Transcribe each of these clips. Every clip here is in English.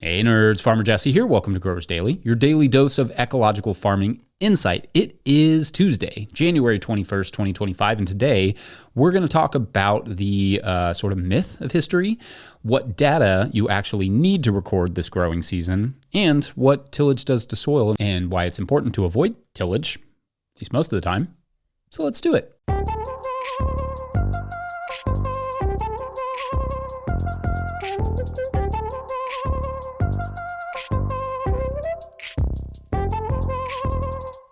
Hey nerds, Farmer Jesse here. Welcome to Growers Daily, your daily dose of ecological farming insight. It is Tuesday, January 21st, 2025, and today we're going to talk about the sort of myth of history, what data you actually need to record this growing season, and what tillage does to soil, and why it's important to avoid tillage, at least most of the time. So let's do it.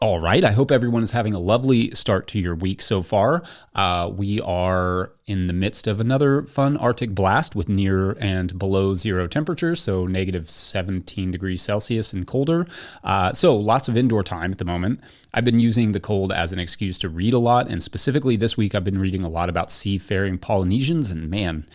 All right, I hope everyone is having a lovely start to your week so far. We are in the midst of another fun Arctic blast with near and below zero temperatures, so negative 17 degrees Celsius and colder. So lots of indoor time at the moment. I've been using the cold as an excuse to read a lot, and specifically this week I've been reading a lot about seafaring Polynesians, and man,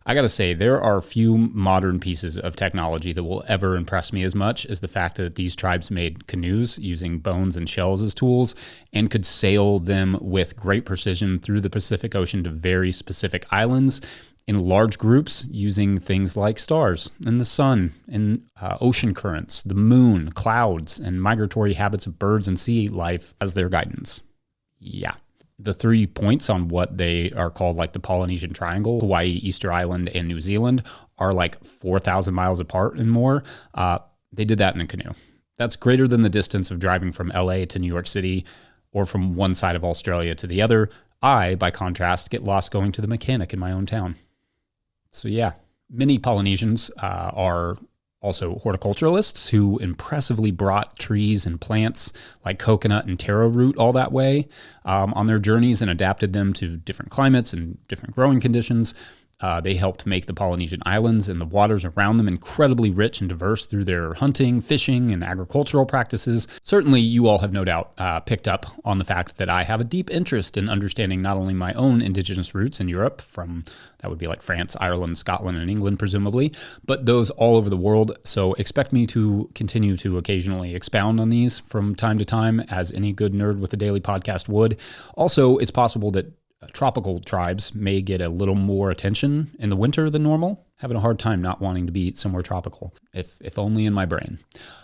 I gotta say, there are few modern pieces of technology that will ever impress me as much as the fact that these tribes made canoes using bones and shells as tools and could sail them with great precision through the Pacific Ocean to very specific islands in large groups using things like stars and the sun and ocean currents, the moon, clouds, and migratory habits of birds and sea life as their guidance. Yeah. The 3 points on what they are called like the Polynesian Triangle, Hawaii, Easter Island, and New Zealand, are like 4,000 miles apart and more. They did that in a canoe. That's greater than the distance of driving from LA to New York City or from one side of Australia to the other. I, by contrast, get lost going to the mechanic in my own town. So yeah, many Polynesians are also horticulturalists who impressively brought trees and plants like coconut and taro root all that way on their journeys and adapted them to different climates and different growing conditions. They helped make the Polynesian islands and the waters around them incredibly rich and diverse through their hunting, fishing, and agricultural practices. Certainly, you all have no doubt picked up on the fact that I have a deep interest in understanding not only my own indigenous roots in Europe, from that would be like France, Ireland, Scotland, and England, presumably, but those all over the world. So expect me to continue to occasionally expound on these from time to time, as any good nerd with a daily podcast would. Also, it's possible that tropical tribes may get a little more attention in the winter than normal, having a hard time not wanting to be somewhere tropical, if only in my brain.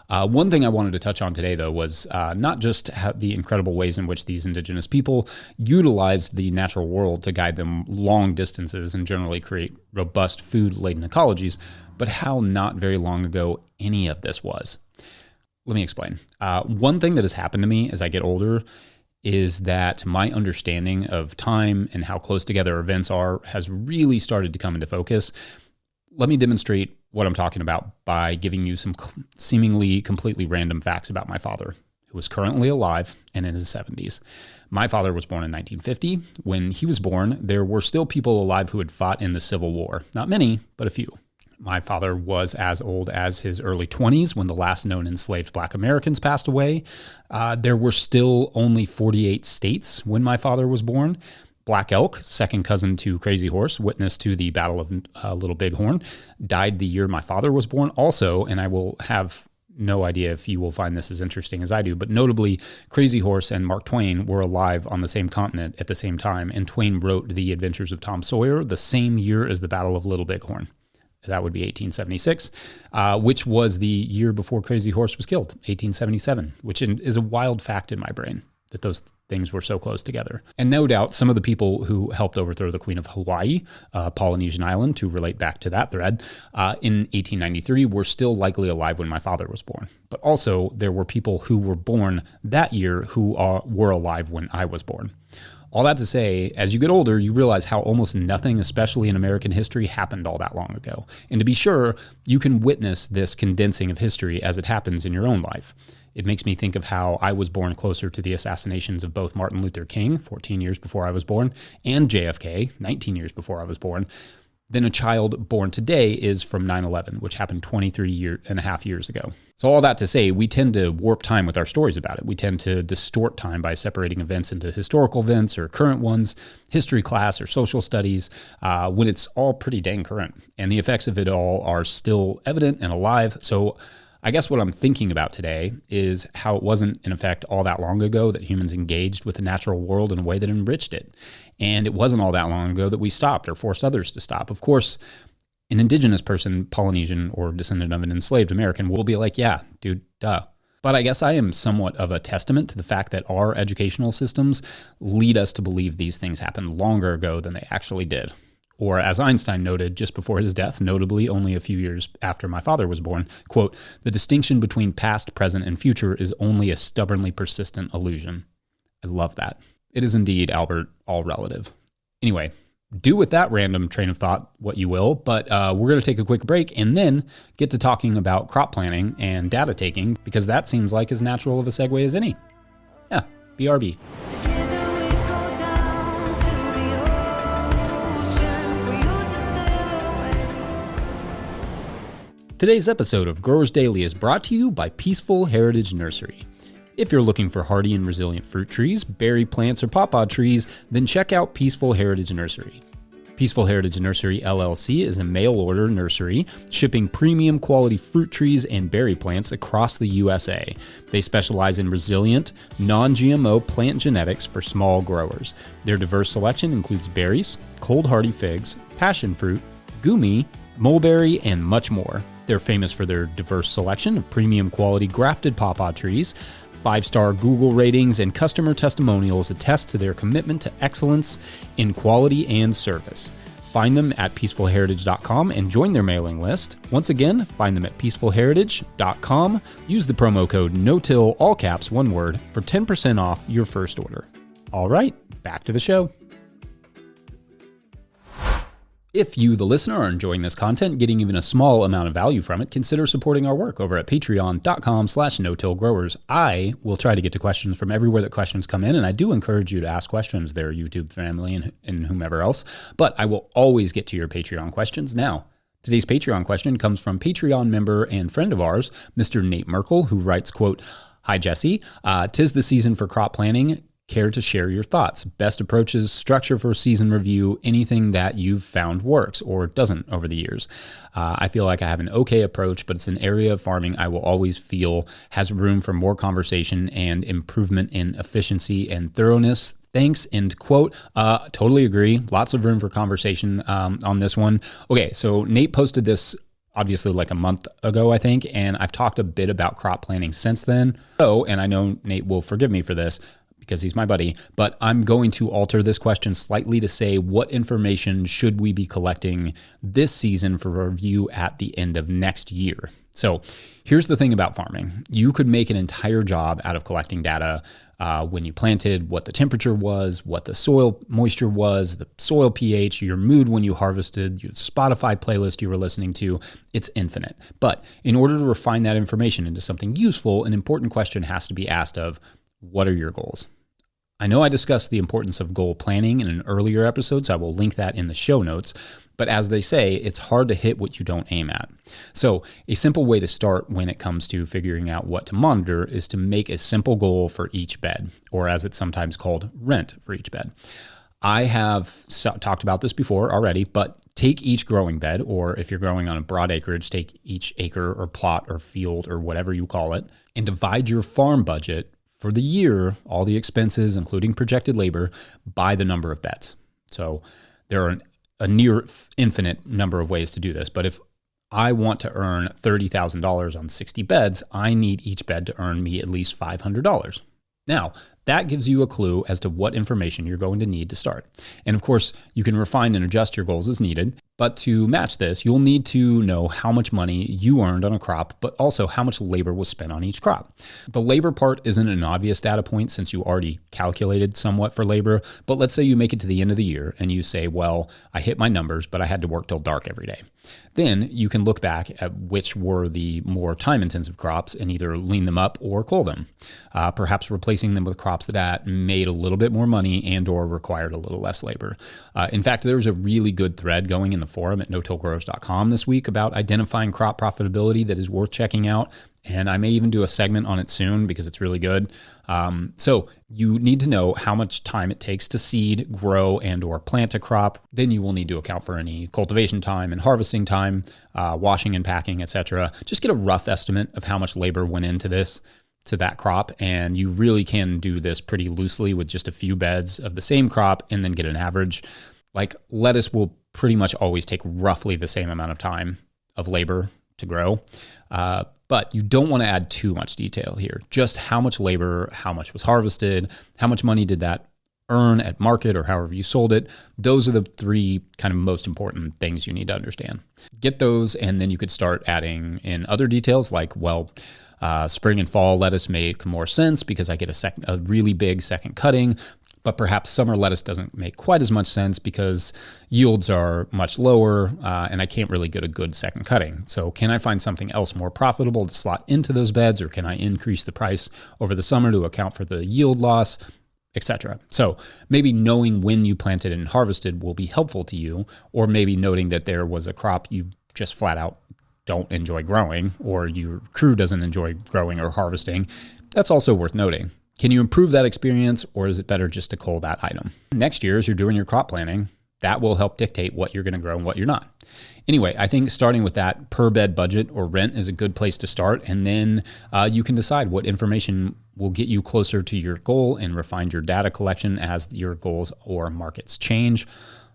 One thing I wanted to touch on today, though, was not just the incredible ways in which these indigenous people utilized the natural world to guide them long distances and generally create robust food-laden ecologies, but how not very long ago any of this was. Let me explain. One thing that has happened to me as I get older is that my understanding of time and how close together events are has really started to come into focus. Let me demonstrate what I'm talking about by giving you some seemingly completely random facts about my father, who is currently alive and in his 70s. My father was born in 1950. When he was born, there were still people alive who had fought in the Civil War. Not many, but a few. My father was as old as his early 20s when the last known enslaved Black Americans passed away. There were still only 48 states when my father was born. Black Elk, second cousin to Crazy Horse, witness to the Battle of Little Bighorn, died the year my father was born also, and I will have no idea if you will find this as interesting as I do, but notably, Crazy Horse and Mark Twain were alive on the same continent at the same time, and Twain wrote The Adventures of Tom Sawyer the same year as the Battle of Little Bighorn. That would be 1876, which was the year before Crazy Horse was killed, 1877, which is a wild fact in my brain that those things were so close together. And no doubt some of the people who helped overthrow the Queen of Hawaii, Polynesian island, to relate back to that thread, in 1893 were still likely alive when my father was born. But also there were people who were born that year who were alive when I was born. All that to say, as you get older, you realize how almost nothing, especially in American history, happened all that long ago. And to be sure, you can witness this condensing of history as it happens in your own life. It makes me think of how I was born closer to the assassinations of both Martin Luther King, 14 years before I was born, and JFK, 19 years before I was born, than a child born today is from 9/11, which happened 23 and a half years ago. So all that to say, we tend to warp time with our stories about it. We tend to distort time by separating events into historical events or current ones, history class or social studies, when it's all pretty dang current. And the effects of it all are still evident and alive. So I guess what I'm thinking about today is how it wasn't, in effect, all that long ago that humans engaged with the natural world in a way that enriched it. And it wasn't all that long ago that we stopped or forced others to stop. Of course, An indigenous person, Polynesian or descendant of an enslaved American, will be like, yeah, dude, duh. But I guess I am somewhat of a testament to the fact that our educational systems lead us to believe these things happened longer ago than they actually did. Or as Einstein noted just before his death, notably only a few years after my father was born, quote, "The distinction between past, present, and future is only a stubbornly persistent illusion." I love that. It is indeed, Albert, all relative. Anyway, do with that random train of thought what you will, but we're going to take a quick break and then get to talking about crop planning and data taking, because that seems like as natural of a segue as any. Yeah, BRB. Today's episode of Growers Daily is brought to you by Peaceful Heritage Nursery. If you're looking for hardy and resilient fruit trees, berry plants, or pawpaw trees, then check out Peaceful Heritage Nursery. Peaceful Heritage Nursery LLC is a mail-order nursery shipping premium quality fruit trees and berry plants across the USA. They specialize in resilient, non-GMO plant genetics for small growers. Their diverse selection includes berries, cold hardy figs, passion fruit, gumi, mulberry, and much more. They're famous for their diverse selection of premium quality grafted pawpaw trees. 5-star Google ratings and customer testimonials attest to their commitment to excellence in quality and service. Find them at peacefulheritage.com and join their mailing list. Once again, find them at peacefulheritage.com. Use the promo code NOTILL, all caps, one word, for 10% off your first order. All right, back to the show. If you, the listener, are enjoying this content, getting even a small amount of value from it, consider supporting our work over at patreon.com/notillgrowers. I will try to get to questions from everywhere that questions come in, and I do encourage you to ask questions there, YouTube family and whomever else, but I will always get to your Patreon questions. Now, today's Patreon question comes from Patreon member and friend of ours, Mr. Nate Merkel, who writes, quote, "Hi, Jesse. 'Tis the season for crop planning. Care to share your thoughts? Best approaches, structure for season review, anything that you've found works or doesn't over the years. I feel like I have an okay approach, but it's an area of farming I will always feel has room for more conversation and improvement in efficiency and thoroughness. Thanks," end quote. Totally agree. Lots of room for conversation on this one. Okay, so Nate posted this obviously like a month ago, I think, and I've talked a bit about crop planning since then. So, and I know Nate will forgive me for this, because he's my buddy, but I'm going to alter this question slightly to say, what information should we be collecting this season for review at the end of next year? So here's the thing about farming. You could make an entire job out of collecting data when you planted, what the temperature was, what the soil moisture was, the soil pH, your mood when you harvested, your Spotify playlist you were listening to. It's infinite. But in order to refine that information into something useful, an important question has to be asked of, what are your goals? I know I discussed the importance of goal planning in an earlier episode, so I will link that in the show notes. But as they say, it's hard to hit what you don't aim at. So a simple way to start when it comes to figuring out what to monitor is to make a simple goal for each bed, or as it's sometimes called, rent for each bed. I have talked about this before already, but take each growing bed, or if you're growing on a broad acreage, take each acre or plot or field or whatever you call it, and divide your farm budget for the year, all the expenses, including projected labor, by the number of beds. So there are a near infinite number of ways to do this. But if I want to earn $30,000 on 60 beds, I need each bed to earn me at least $500. Now, that gives you a clue as to what information you're going to need to start. And of course, you can refine and adjust your goals as needed. But to match this, you'll need to know how much money you earned on a crop, but also how much labor was spent on each crop. The labor part isn't an obvious data point since you already calculated somewhat for labor, but let's say you make it to the end of the year and you say, well, I hit my numbers, but I had to work till dark every day. Then you can look back at which were the more time-intensive crops and either lean them up or cull them, perhaps replacing them with crops that made a little bit more money and or required a little less labor. In fact, there was a really good thread going in the forum at notillgrowers.com this week about identifying crop profitability that is worth checking out. And I may even do a segment on it soon because it's really good. So you need to know how much time it takes to seed, grow, and or plant a crop. Then you will need to account for any cultivation time and harvesting time, washing and packing, etc. Just get a rough estimate of how much labor went into this, to that crop. And you really can do this pretty loosely with just a few beds of the same crop and then get an average. Like lettuce will pretty much always take roughly the same amount of time of labor to grow. But you don't want to add too much detail here. Just how much labor, how much was harvested, how much money did that earn at market or however you sold it. Those are the three kind of most important things you need to understand. Get those, and then you could start adding in other details like, well, spring and fall lettuce make more sense because I get a really big second cutting. But perhaps summer lettuce doesn't make quite as much sense because yields are much lower and I can't really get a good second cutting. So can I find something else more profitable to slot into those beds, or can I increase the price over the summer to account for the yield loss, etc.? So maybe knowing when you planted and harvested will be helpful to you, or maybe noting that there was a crop you just flat out don't enjoy growing, or your crew doesn't enjoy growing or harvesting. That's also worth noting. Can you improve that experience, or is it better just to cull that item? Next year, as you're doing your crop planning, that will help dictate what you're going to grow and what you're not. Anyway, I think starting with that per bed budget or rent is a good place to start, and then you can decide what information will get you closer to your goal and refine your data collection as your goals or markets change.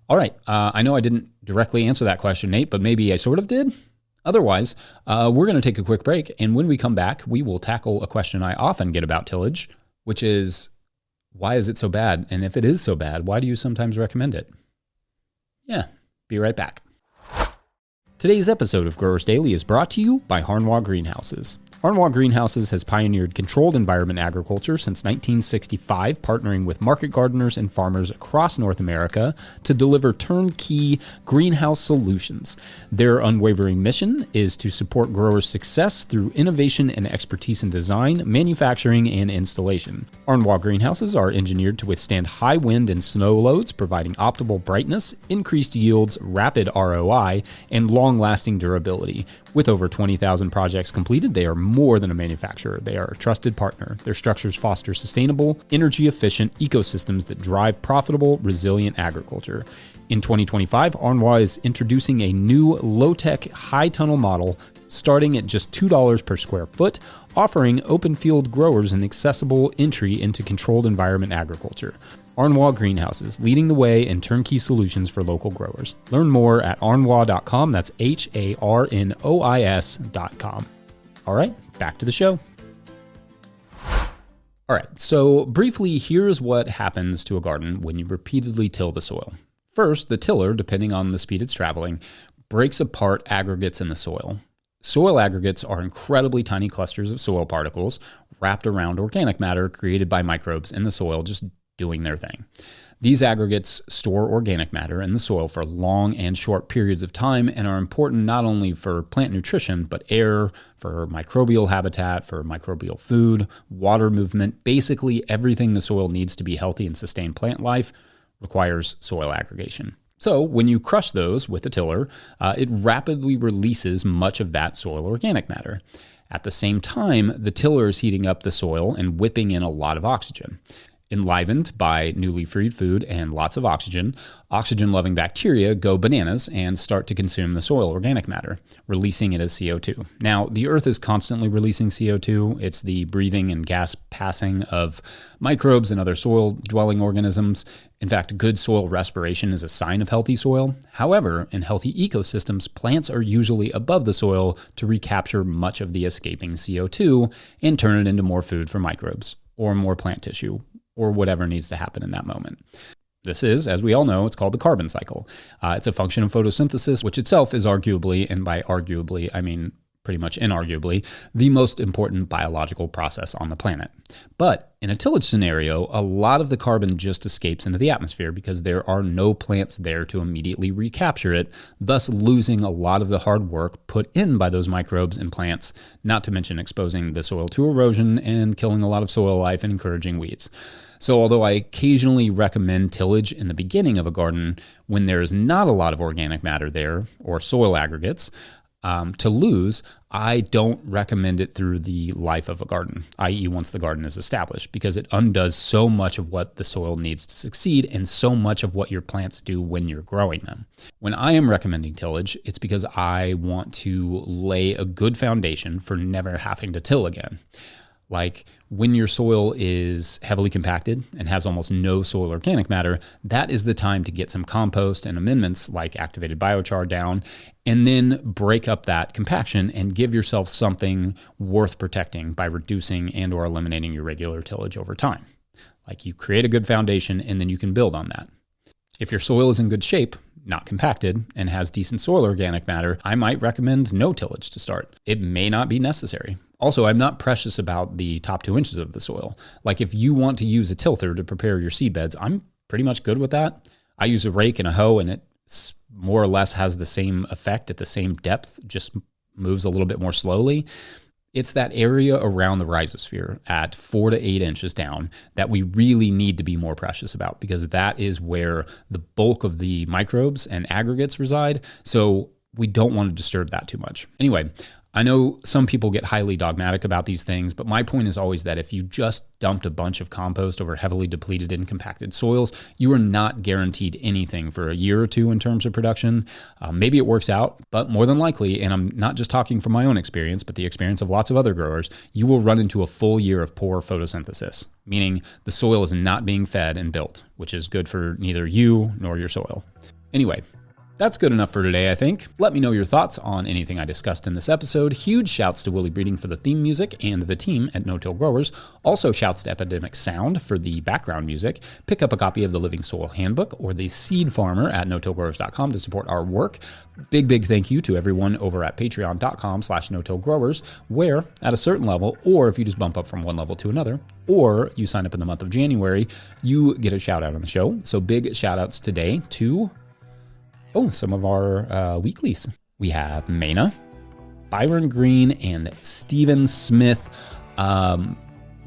All right, I know I didn't directly answer that question, Nate, but maybe I sort of did. Otherwise, we're going to take a quick break, and when we come back, we will tackle a question I often get about tillage, which is, why is it so bad? And if it is so bad, why do you sometimes recommend it? Yeah, be right back. Today's episode of Growers Daily is brought to you by Harnwah Greenhouses. Harnwah Greenhouses has pioneered controlled environment agriculture since 1965, partnering with market gardeners and farmers across North America to deliver turnkey greenhouse solutions. Their unwavering mission is to support growers' success through innovation and expertise in design, manufacturing, and installation. Harnwah Greenhouses are engineered to withstand high wind and snow loads, providing optimal brightness, increased yields, rapid ROI, and long-lasting durability. With over 20,000 projects completed, they are more than a manufacturer. They are a trusted partner. Their structures foster sustainable, energy-efficient ecosystems that drive profitable, resilient agriculture. In 2025, Harnwah is introducing a new low-tech, high-tunnel model starting at just $2 per square foot, offering open field growers an accessible entry into controlled environment agriculture. Harnwah Greenhouses, leading the way in turnkey solutions for local growers. Learn more at harnwah.com. That's HARNOIS.com. All right, back to the show. All right, so briefly, here's what happens to a garden when you repeatedly till the soil. First, the tiller, depending on the speed it's traveling, breaks apart aggregates in the soil. Soil aggregates are incredibly tiny clusters of soil particles wrapped around organic matter created by microbes in the soil just doing their thing. These aggregates store organic matter in the soil for long and short periods of time and are important not only for plant nutrition, but air, for microbial habitat, for microbial food, water movement. Basically, everything the soil needs to be healthy and sustain plant life requires soil aggregation. So when you crush those with a tiller, it rapidly releases much of that soil organic matter. At the same time, the tiller is heating up the soil and whipping in a lot of oxygen. Enlivened by newly freed food and lots of oxygen-loving bacteria go bananas and start to consume the soil organic matter, releasing it as CO2. Now, the Earth is constantly releasing CO2. It's the breathing and gas passing of microbes and other soil-dwelling organisms. In fact, good soil respiration is a sign of healthy soil. However, in healthy ecosystems, plants are usually above the soil to recapture much of the escaping CO2 and turn it into more food for microbes or more plant tissue, or whatever needs to happen in that moment. This is, as we all know, it's called the carbon cycle. It's a function of photosynthesis, which itself is arguably, and by arguably, I mean pretty much inarguably, the most important biological process on the planet. But in a tillage scenario, a lot of the carbon just escapes into the atmosphere because there are no plants there to immediately recapture it, thus losing a lot of the hard work put in by those microbes and plants, not to mention exposing the soil to erosion and killing a lot of soil life and encouraging weeds. So although I occasionally recommend tillage in the beginning of a garden when there is not a lot of organic matter there or soil aggregates to lose, I don't recommend it through the life of a garden, i.e. once the garden is established, because it undoes so much of what the soil needs to succeed and so much of what your plants do when you're growing them. When I am recommending tillage, it's because I want to lay a good foundation for never having to till again. Like when your soil is heavily compacted and has almost no soil organic matter, that is the time to get some compost and amendments like activated biochar down, and then break up that compaction and give yourself something worth protecting by reducing and or eliminating your regular tillage over time. Like you create a good foundation and then you can build on that. If your soil is in good shape, not compacted, and has decent soil organic matter, I might recommend no tillage to start. It may not be necessary. Also, I'm not precious about the top 2 inches of the soil. Like if you want to use a tilther to prepare your seed beds, I'm pretty much good with that. I use a rake and a hoe, and it more or less has the same effect at the same depth, just moves a little bit more slowly. It's that area around the rhizosphere at 4 to 8 inches down that we really need to be more precious about, because that is where the bulk of the microbes and aggregates reside. So we don't want to disturb that too much. Anyway, I know some people get highly dogmatic about these things, but my point is always that if you just dumped a bunch of compost over heavily depleted and compacted soils, you are not guaranteed anything for a year or two in terms of production. Maybe it works out, but more than likely, and I'm not just talking from my own experience, but the experience of lots of other growers, you will run into a full year of poor photosynthesis, meaning the soil is not being fed and built, which is good for neither you nor your soil. Anyway, that's good enough for today, I think. Let me know your thoughts on anything I discussed in this episode. Huge shouts to Willie Breeding for the theme music and the team at No-Till Growers. Also shouts to Epidemic Sound for the background music. Pick up a copy of the Living Soil Handbook or the Seed Farmer at notillgrowers.com to support our work. Big thank you to everyone over at patreon.com/notillgrowers, where at a certain level, or if you just bump up from one level to another, or you sign up in the month of January, you get a shout out on the show. So big shout outs today to some of our weeklies. We have Maina, Byron Green, and Stephen Smith.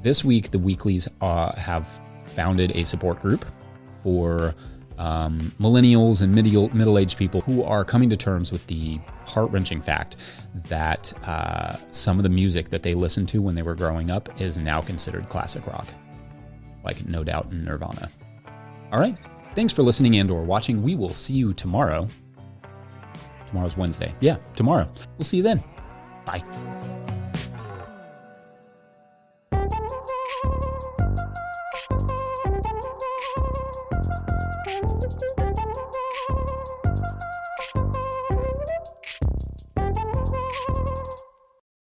This week, the weeklies have founded a support group for millennials and middle-aged people who are coming to terms with the heart-wrenching fact that some of the music that they listened to when they were growing up is now considered classic rock, like No Doubt and Nirvana. All right. Thanks for listening and or watching. We will see you tomorrow. Tomorrow's Wednesday. Yeah, tomorrow. We'll see you then. Bye.